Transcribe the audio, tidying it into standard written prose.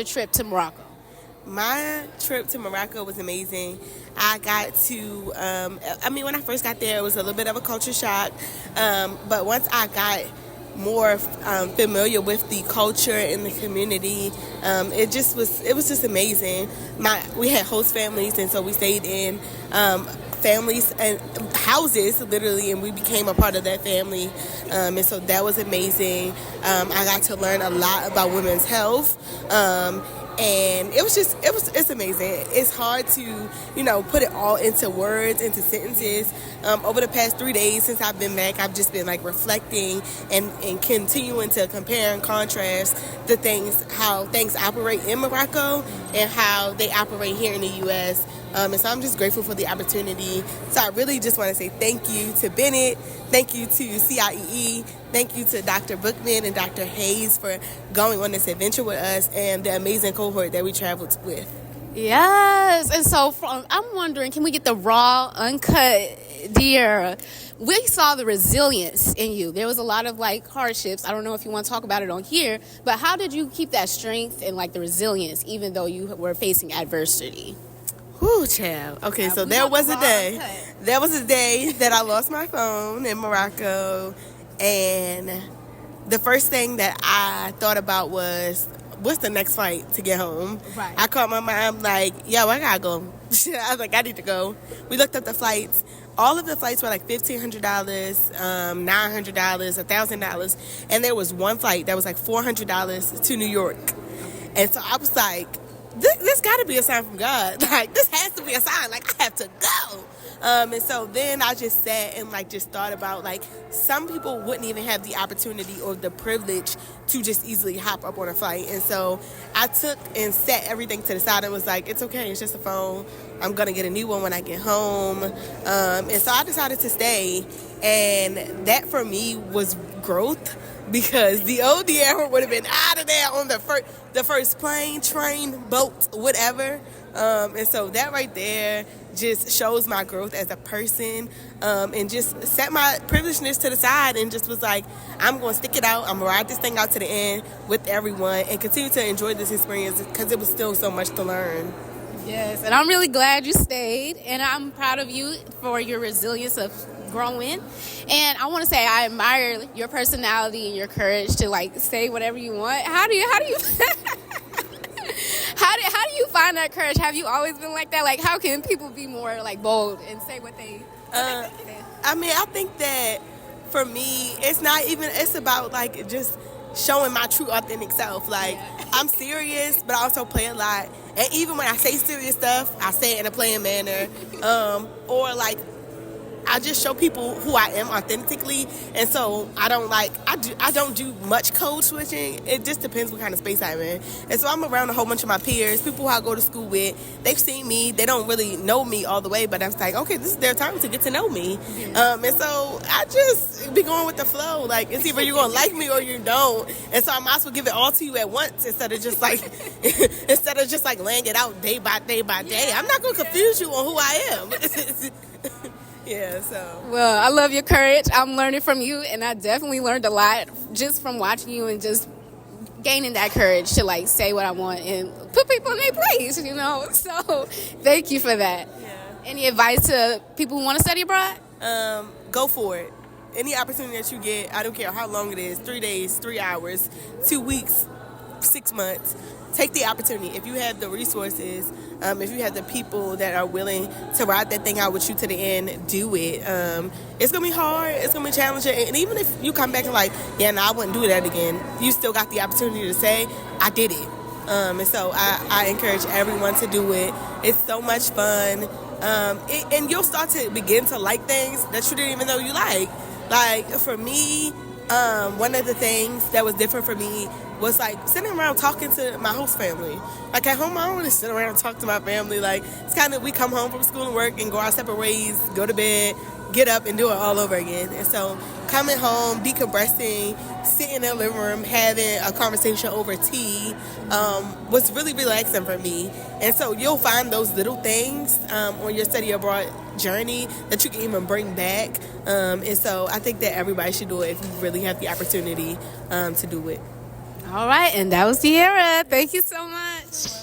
your trip to Morocco? My trip to Morocco was amazing. I got to, when I first got there, it was a little bit of a culture shock. But once I got more familiar with the culture and the community, it was just amazing. We had host families, and so we stayed in families and houses literally, and we became a part of that family, and so that was amazing. I got to learn a lot about women's health, and it's amazing. It's hard to put it all into words, into sentences. Over the past 3 days since I've been back, I've just been like reflecting and continuing to compare and contrast how things operate in Morocco and how they operate here in the U.S. And so I'm just grateful for the opportunity. So I really just want to say thank you to Bennett, thank you to CIEE, thank you to Dr. Bookman and Dr. Hayes for going on this adventure with us and the amazing cohort that we traveled with. Yes, and so I'm wondering, can we get the raw, uncut Dear? We saw the resilience in you. There was a lot of hardships. I don't know if you want to talk about it on here, but how did you keep that strength and the resilience even though you were facing adversity? Whew, child. Okay, so there was a day that I lost my phone in Morocco, and the first thing that I thought about was, what's the next flight to get home? Right. I called my mom yo, I gotta go. I was like, I need to go. We looked up the flights. All of the flights were $1,500, $900, $1,000, and there was one flight that was $400 to New York. And so I was like, this got to be a sign from God. This has to be a sign. I have to go. And so then I just sat and just thought about some people wouldn't even have the opportunity or the privilege to just easily hop up on a flight. And so I took and set everything to the side and was like, it's okay, it's just a phone. I'm going to get a new one when I get home. And so I decided to stay. And that for me was growth, because the old De'Ara would have been out of there on the first plane, train, boat, whatever. And so that right there just shows my growth as a person, and just set my privilegeness to the side and just was like, I'm going to stick it out. I'm going to ride this thing out to the end with everyone and continue to enjoy this experience because it was still so much to learn. Yes, and I'm really glad you stayed, and I'm proud of you for your resilience of growing. And I want to say I admire your personality and your courage to say whatever you want. How do you how do you find that courage? Have you always been like that? How can people be more bold and say what they I think that for me it's about just showing my true authentic self. I'm serious, but I also play a lot. And even when I say serious stuff, I say it in a playing manner. Or I just show people who I am authentically, and so I don't do much code switching. It just depends what kind of space I'm in. And so I'm around a whole bunch of my peers, people who I go to school with. They've seen me. They don't really know me all the way, but I'm like, okay, this is their time to get to know me. And so I just be going with the flow. It's either you're gonna like me or you don't. And so I might as well give it all to you at once instead of just laying it out day by day by day. I'm not gonna confuse you on who I am. Yeah, so. Well, I love your courage. I'm learning from you, and I definitely learned a lot just from watching you and just gaining that courage to say what I want and put people in their place, So thank you for that. Yeah. Any advice to people who want to study abroad? Go for it. Any opportunity that you get, I don't care how long it is, 3 days, 3 hours, 2 weeks, 6 months. Take the opportunity. If you have the resources, if you have the people that are willing to ride that thing out with you to the end, do it. It's going to be hard. It's going to be challenging. And even if you come back and I wouldn't do that again, you still got the opportunity to say, I did it. And so I encourage everyone to do it. It's so much fun. And you'll start to begin to like things that you didn't even know you like. For me, one of the things that was different for me was sitting around talking to my host family. At home, I don't really sit around and talk to my family. It's kind of, we come home from school and work and go our separate ways, go to bed, get up and do it all over again. And so coming home, decompressing, sitting in the living room, having a conversation over tea was really relaxing for me. And so you'll find those little things on your study abroad journey that you can even bring back. And so I think that everybody should do it if you really have the opportunity to do it. All right, and that was De'Ara. Thank you so much. much.